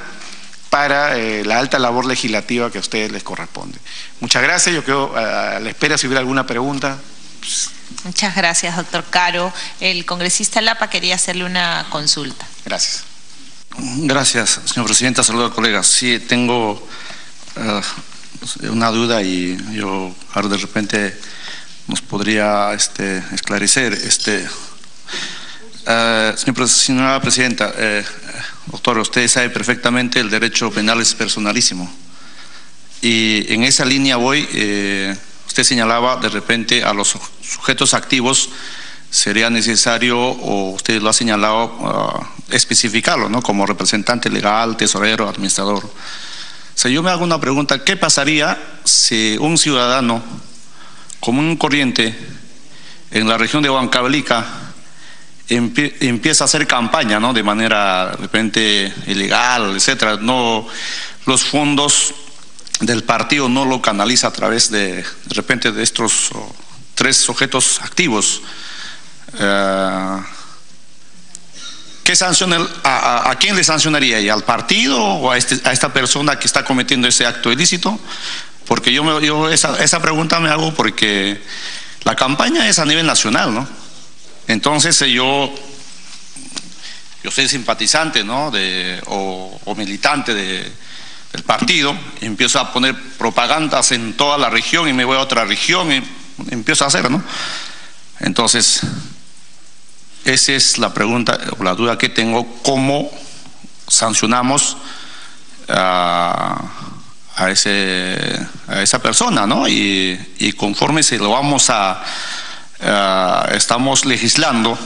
para la alta labor legislativa que a ustedes les corresponde. Muchas gracias, yo quedo a la espera si hubiera alguna pregunta. Muchas gracias, doctor Caro. El congresista Lapa quería hacerle una consulta. Gracias. Gracias, señor presidente. Saludos, colegas. Sí, tengo una duda y yo ahora de repente nos podría esclarecer. Señora presidenta, doctor, usted sabe perfectamente el derecho penal es personalísimo y en esa línea voy. Usted señalaba de repente a los sujetos activos sería necesario, o usted lo ha señalado, especificarlo, ¿no? Como representante legal, tesorero, administrador. O sea, yo me hago una pregunta: ¿qué pasaría si un ciudadano común y corriente en la región de Huancavelica empieza a hacer campaña, ¿no? De manera de repente ilegal, etcétera? No, los fondos del partido no lo canaliza a través de repente de estos tres sujetos activos. ¿Qué sanciona? ¿A quién le sancionaría? ¿Y al partido o a esta persona que está cometiendo ese acto ilícito? Porque yo esa pregunta me hago porque la campaña es a nivel nacional, ¿no? Entonces yo soy simpatizante, ¿no? o militante del partido, empiezo a poner propagandas en toda la región y me voy a otra región y empiezo a hacer, ¿no? Entonces, esa es la pregunta o la duda que tengo: ¿cómo sancionamos a esa persona, ¿no? Y conforme se lo vamos estamos legislando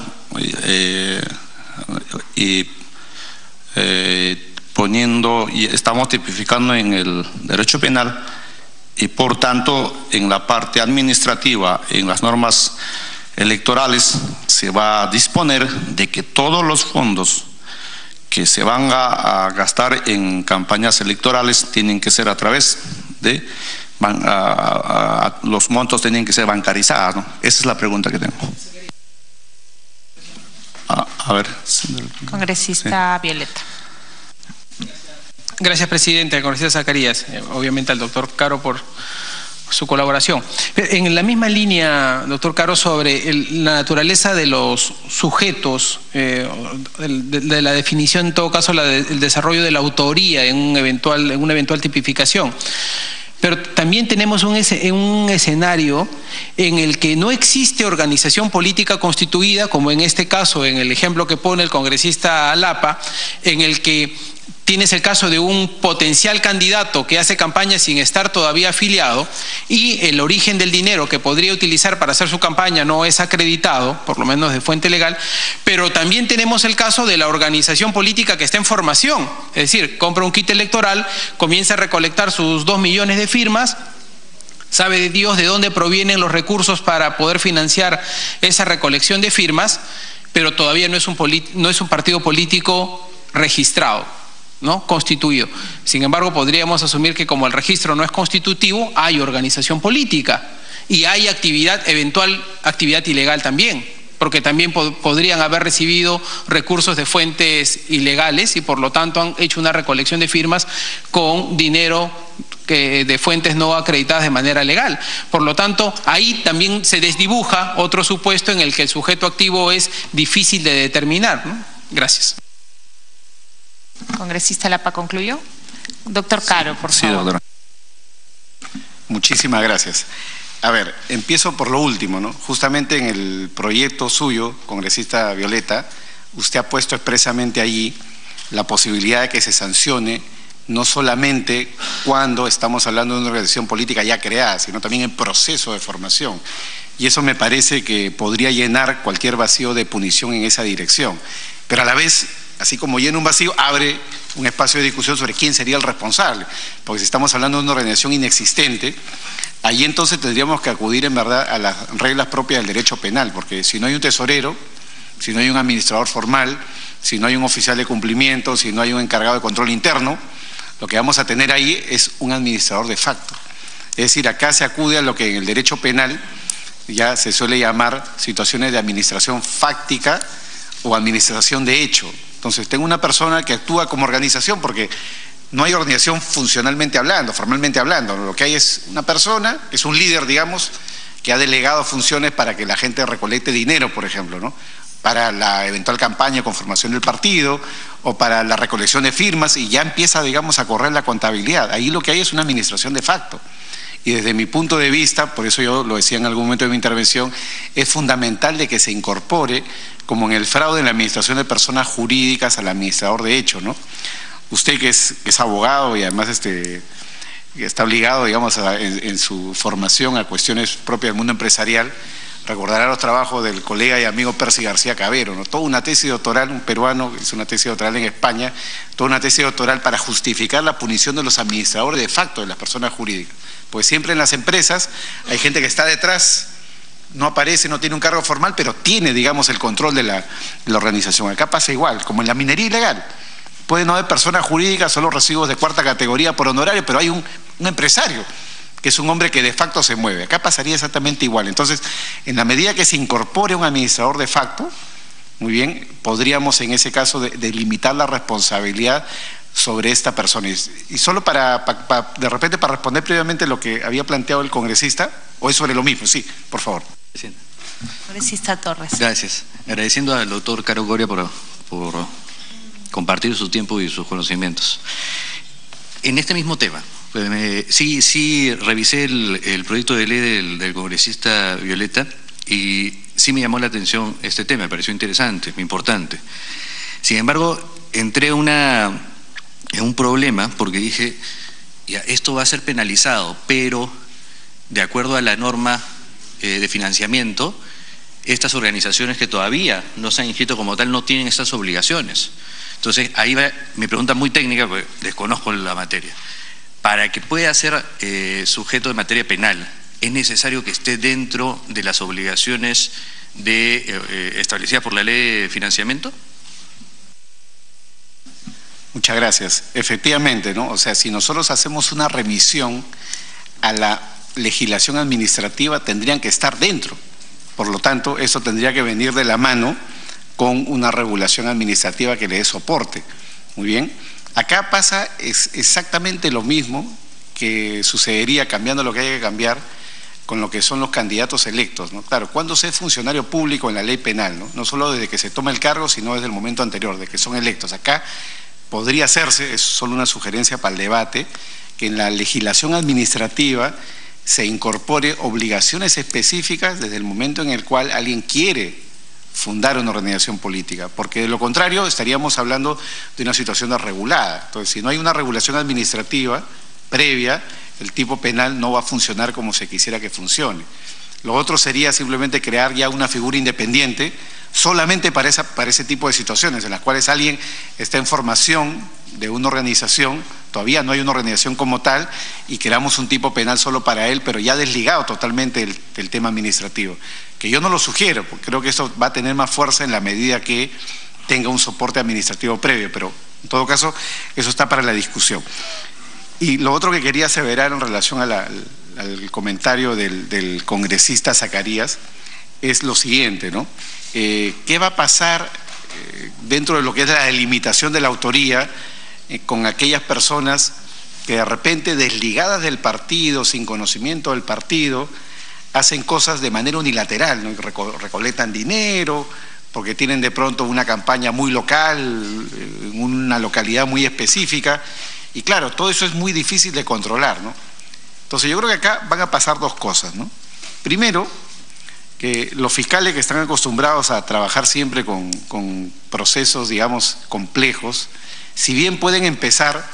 poniendo y estamos tipificando en el derecho penal y por tanto en la parte administrativa, en las normas electorales, se va a disponer de que todos los fondos que se van a gastar en campañas electorales tienen que ser a través de los montos tienen que ser bancarizados, ¿no? Esa es la pregunta que tengo. A ver. Congresista Violeta. Gracias, presidente. Al congresista Zacarías, obviamente al doctor Caro por su colaboración. En la misma línea, doctor Caro, sobre la naturaleza de los sujetos, de la definición, en todo caso, el desarrollo de la autoría en una eventual tipificación. Pero también tenemos un escenario en el que no existe organización política constituida, como en este caso, en el ejemplo que pone el congresista Lapa, en el que tienes el caso de un potencial candidato que hace campaña sin estar todavía afiliado y el origen del dinero que podría utilizar para hacer su campaña no es acreditado, por lo menos de fuente legal, pero también tenemos el caso de la organización política que está en formación, es decir, compra un kit electoral, comienza a recolectar sus 2 millones de firmas, sabe de Dios de dónde provienen los recursos para poder financiar esa recolección de firmas, pero todavía no es un partido político registrado, ¿no? Constituido. Sin embargo, podríamos asumir que como el registro no es constitutivo, hay organización política y hay eventual actividad ilegal también, porque también podrían haber recibido recursos de fuentes ilegales y por lo tanto han hecho una recolección de firmas con dinero de fuentes no acreditadas de manera legal. Por lo tanto, ahí también se desdibuja otro supuesto en el que el sujeto activo es difícil de determinar, ¿no? Gracias. Congresista Lapa, ¿concluyó? Doctor Caro, por favor. Sí, doctora. Muchísimas gracias. A ver, empiezo por lo último, ¿no? Justamente en el proyecto suyo, congresista Violeta, usted ha puesto expresamente allí la posibilidad de que se sancione no solamente cuando estamos hablando de una organización política ya creada, sino también en proceso de formación. Y eso me parece que podría llenar cualquier vacío de punición en esa dirección. Pero a la vez, así como llena un vacío, abre un espacio de discusión sobre quién sería el responsable. Porque si estamos hablando de una organización inexistente, ahí entonces tendríamos que acudir en verdad a las reglas propias del derecho penal, porque si no hay un tesorero, si no hay un administrador formal, si no hay un oficial de cumplimiento, si no hay un encargado de control interno, lo que vamos a tener ahí es un administrador de facto. Es decir, acá se acude a lo que en el derecho penal ya se suele llamar situaciones de administración fáctica o administración de hecho. Entonces, tengo una persona que actúa como organización porque no hay organización funcionalmente hablando, formalmente hablando. Lo que hay es una persona, es un líder, digamos, que ha delegado funciones para que la gente recolecte dinero, por ejemplo, ¿no? Para la eventual campaña de conformación del partido o para la recolección de firmas y ya empieza, digamos, a correr la contabilidad. Ahí lo que hay es una administración de facto. Y desde mi punto de vista, por eso yo lo decía en algún momento de mi intervención, es fundamental de que se incorpore, como en el fraude en la administración de personas jurídicas, al administrador de hecho, ¿no? Usted que es abogado y además está obligado, digamos, en su formación a cuestiones propias del mundo empresarial, recordará los trabajos del colega y amigo Percy García Cabero, ¿no? Toda una tesis doctoral, un peruano que hizo una tesis doctoral en España, toda una tesis doctoral para justificar la punición de los administradores de facto de las personas jurídicas. Pues siempre en las empresas hay gente que está detrás, no aparece, no tiene un cargo formal, pero tiene, digamos, el control de la organización. Acá pasa igual, como en la minería ilegal. Puede no haber personas jurídicas, solo recibos de cuarta categoría por honorario, pero hay un empresario que es un hombre que de facto se mueve. Acá pasaría exactamente igual. Entonces, en la medida que se incorpore un administrador de facto, muy bien, podríamos en ese caso delimitar la responsabilidad sobre esta persona. Y solo de repente para responder previamente lo que había planteado el congresista, o es sobre lo mismo, sí, por favor. Congresista Torres. Gracias. Agradeciendo al doctor Caro Coria por compartir su tiempo y sus conocimientos. En este mismo tema, sí revisé el proyecto de ley del congresista Violeta y sí me llamó la atención este tema, me pareció interesante, importante. Sin embargo, entré en un problema porque dije, ya, esto va a ser penalizado, pero de acuerdo a la norma de financiamiento, estas organizaciones que todavía no se han inscrito como tal no tienen estas obligaciones. Entonces, ahí va mi pregunta muy técnica, porque desconozco la materia. Para que pueda ser sujeto de materia penal, ¿es necesario que esté dentro de las obligaciones establecidas por la ley de financiamiento? Muchas gracias. Efectivamente, ¿no? O sea, si nosotros hacemos una remisión a la legislación administrativa, tendrían que estar dentro. Por lo tanto, eso tendría que venir de la mano con una regulación administrativa que le dé soporte. Muy bien. Acá pasa exactamente lo mismo que sucedería cambiando lo que hay que cambiar con lo que son los candidatos electos, ¿no? Claro, cuando se es funcionario público en la ley penal, ¿no? No solo desde que se toma el cargo, sino desde el momento anterior, de que son electos. Acá podría hacerse, es solo una sugerencia para el debate, que en la legislación administrativa se incorpore obligaciones específicas desde el momento en el cual alguien quiere fundar una organización política, porque de lo contrario estaríamos hablando de una situación desregulada. Entonces, si no hay una regulación administrativa previa, el tipo penal no va a funcionar como se quisiera que funcione. Lo otro sería simplemente crear ya una figura independiente solamente para ese tipo de situaciones en las cuales alguien está en formación de una organización, todavía no hay una organización como tal, y creamos un tipo penal solo para él, pero ya desligado totalmente del tema administrativo. Que yo no lo sugiero, porque creo que esto va a tener más fuerza en la medida que tenga un soporte administrativo previo, pero en todo caso eso está para la discusión. Y lo otro que quería aseverar en relación al comentario del congresista Zacarías es lo siguiente, ¿no? ¿Qué va a pasar dentro de lo que es la delimitación de la autoría con aquellas personas que de repente, desligadas del partido, sin conocimiento del partido, hacen cosas de manera unilateral, ¿no? Recolectan dinero porque tienen de pronto una campaña muy local, en una localidad muy específica? Y claro, todo eso es muy difícil de controlar, ¿no? Entonces yo creo que acá van a pasar dos cosas, ¿no? Primero, que los fiscales que están acostumbrados a trabajar siempre con procesos, digamos, complejos, si bien pueden empezar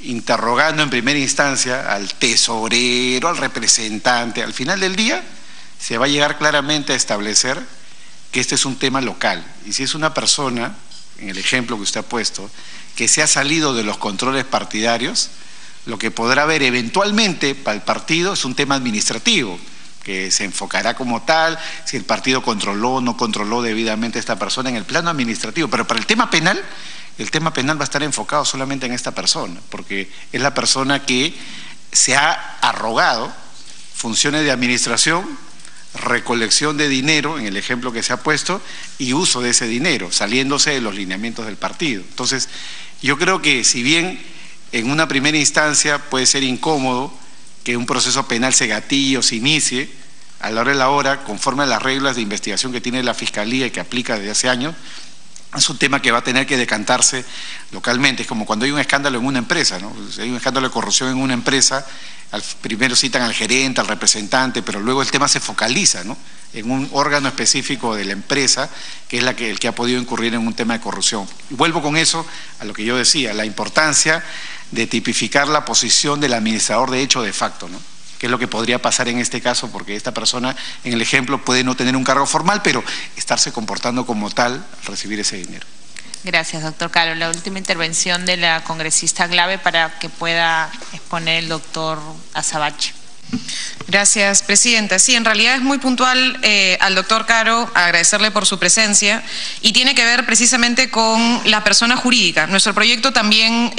interrogando en primera instancia al tesorero, al representante, al final del día se va a llegar claramente a establecer que este es un tema local. Y si es una persona, en el ejemplo que usted ha puesto, que se ha salido de los controles partidarios, lo que podrá haber eventualmente para el partido es un tema administrativo, que se enfocará como tal, si el partido controló o no controló debidamente a esta persona en el plano administrativo. Pero para el tema penal va a estar enfocado solamente en esta persona, porque es la persona que se ha arrogado funciones de administración, recolección de dinero, en el ejemplo que se ha puesto, y uso de ese dinero, saliéndose de los lineamientos del partido. Entonces, yo creo que si bien en una primera instancia puede ser incómodo que un proceso penal se gatille o se inicie, a la hora de la hora, conforme a las reglas de investigación que tiene la Fiscalía y que aplica desde hace años, es un tema que va a tener que decantarse localmente. Es como cuando hay un escándalo en una empresa, ¿no? Si hay un escándalo de corrupción en una empresa, primero citan al gerente, al representante, pero luego el tema se focaliza, ¿no?, en un órgano específico de la empresa, que es el que ha podido incurrir en un tema de corrupción. Y vuelvo con eso a lo que yo decía, la importancia de tipificar la posición del administrador de hecho de facto, ¿no?, que es lo que podría pasar en este caso, porque esta persona, en el ejemplo, puede no tener un cargo formal, pero estarse comportando como tal al recibir ese dinero. Gracias, doctor Caro. La última intervención de la congresista Glave para que pueda exponer el doctor Azabache. Gracias, presidenta. Sí, en realidad es muy puntual al doctor Caro, agradecerle por su presencia, y tiene que ver precisamente con la persona jurídica. Nuestro proyecto también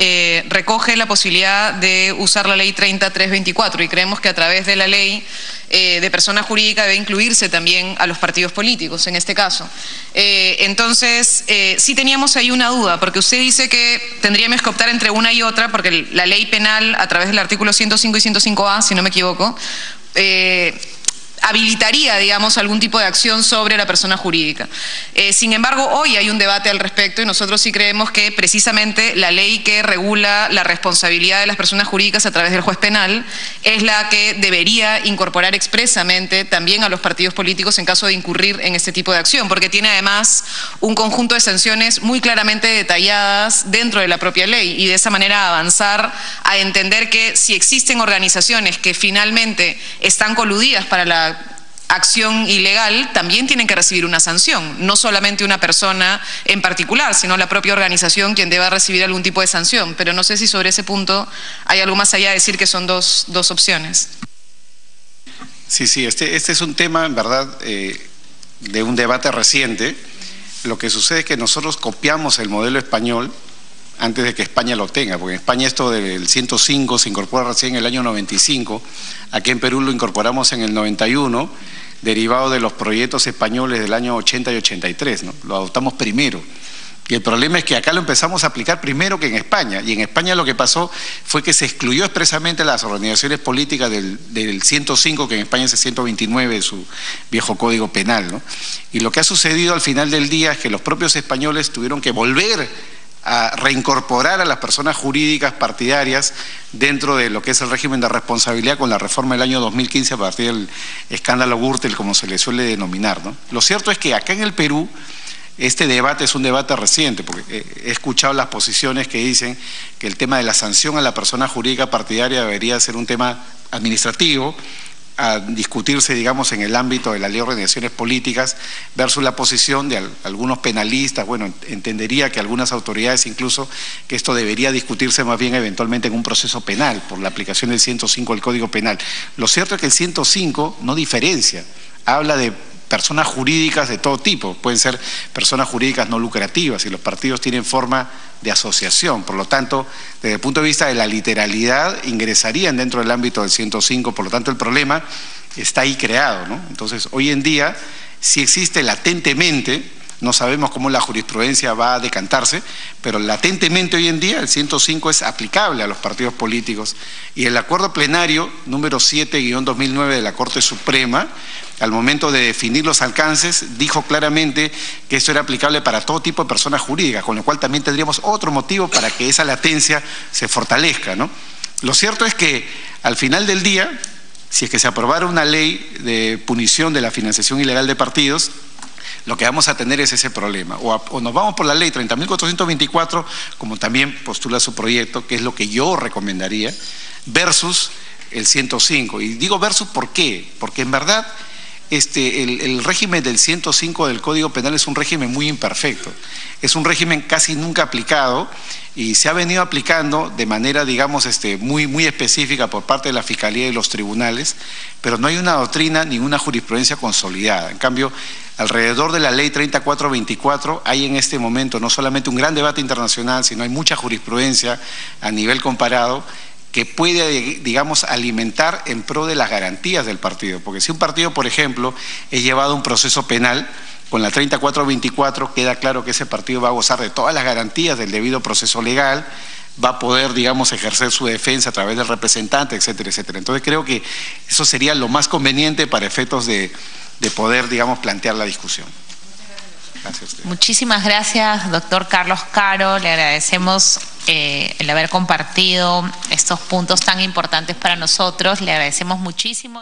recoge la posibilidad de usar la ley 30.324 y creemos que a través de la ley de persona jurídica debe incluirse también a los partidos políticos, en este caso. Entonces, sí teníamos ahí una duda, porque usted dice que tendríamos que optar entre una y otra, porque la ley penal, a través del artículo 105 y 105A, si no me equivoco, habilitaría, digamos, algún tipo de acción sobre la persona jurídica. Sin embargo, hoy hay un debate al respecto y nosotros sí creemos que precisamente la ley que regula la responsabilidad de las personas jurídicas a través del juez penal es la que debería incorporar expresamente también a los partidos políticos en caso de incurrir en este tipo de acción, porque tiene además un conjunto de sanciones muy claramente detalladas dentro de la propia ley, y de esa manera avanzar a entender que si existen organizaciones que finalmente están coludidas para la acción ilegal, también tienen que recibir una sanción, no solamente una persona en particular, sino la propia organización quien deba recibir algún tipo de sanción. Pero no sé si sobre ese punto hay algo más allá de decir que son dos opciones. Sí, este es un tema, en verdad, de un debate reciente. Lo que sucede es que nosotros copiamos el modelo español antes de que España lo tenga, porque en España esto del 105 se incorpora recién en el año 95, aquí en Perú lo incorporamos en el 91, derivado de los proyectos españoles del año 80 y 83, ¿no? Lo adoptamos primero. Y el problema es que acá lo empezamos a aplicar primero que en España. Y en España lo que pasó fue que se excluyó expresamente las organizaciones políticas del 105, que en España es el 129 de su viejo Código Penal, ¿no? Y lo que ha sucedido al final del día es que los propios españoles tuvieron que volver a reincorporar a las personas jurídicas partidarias dentro de lo que es el régimen de responsabilidad con la reforma del año 2015 a partir del escándalo Gürtel, como se le suele denominar, ¿no? Lo cierto es que acá en el Perú este debate es un debate reciente, porque he escuchado las posiciones que dicen que el tema de la sanción a la persona jurídica partidaria debería ser un tema administrativo, a discutirse, digamos, en el ámbito de la ley de organizaciones políticas, versus la posición de algunos penalistas. Bueno, entendería que algunas autoridades incluso que esto debería discutirse más bien eventualmente en un proceso penal, por la aplicación del 105 del Código Penal. Lo cierto es que el 105 no diferencia, habla de personas jurídicas de todo tipo, pueden ser personas jurídicas no lucrativas y los partidos tienen forma de asociación, por lo tanto, desde el punto de vista de la literalidad, ingresarían dentro del ámbito del 105, por lo tanto el problema está ahí creado, ¿no? Entonces, hoy en día, sí existe latentemente, no sabemos cómo la jurisprudencia va a decantarse, pero latentemente hoy en día el 105 es aplicable a los partidos políticos y el acuerdo plenario número 7-2009 de la Corte Suprema, al momento de definir los alcances, dijo claramente que esto era aplicable para todo tipo de personas jurídicas, con lo cual también tendríamos otro motivo para que esa latencia se fortalezca, ¿no? Lo cierto es que al final del día, si es que se aprobara una ley de punición de la financiación ilegal de partidos, lo que vamos a tener es ese problema. O nos vamos por la ley 30.424, como también postula su proyecto, que es lo que yo recomendaría, versus el 105. Y digo versus ¿por qué? Porque en verdad el régimen del 105 del Código Penal es un régimen muy imperfecto. Es un régimen casi nunca aplicado y se ha venido aplicando de manera, digamos, muy específica por parte de la Fiscalía y los tribunales, pero no hay una doctrina ni una jurisprudencia consolidada. En cambio, alrededor de la ley 3424 hay en este momento no solamente un gran debate internacional, sino hay mucha jurisprudencia a nivel comparado que puede, digamos, alimentar en pro de las garantías del partido. Porque si un partido, por ejemplo, es llevado a un proceso penal, con la 3424 queda claro que ese partido va a gozar de todas las garantías del debido proceso legal, va a poder, digamos, ejercer su defensa a través del representante, etcétera, etcétera. Entonces creo que eso sería lo más conveniente para efectos de poder, digamos, plantear la discusión. Gracias a usted. Muchísimas gracias, doctor Carlos Caro. Le agradecemos el haber compartido estos puntos tan importantes para nosotros. Le agradecemos muchísimo.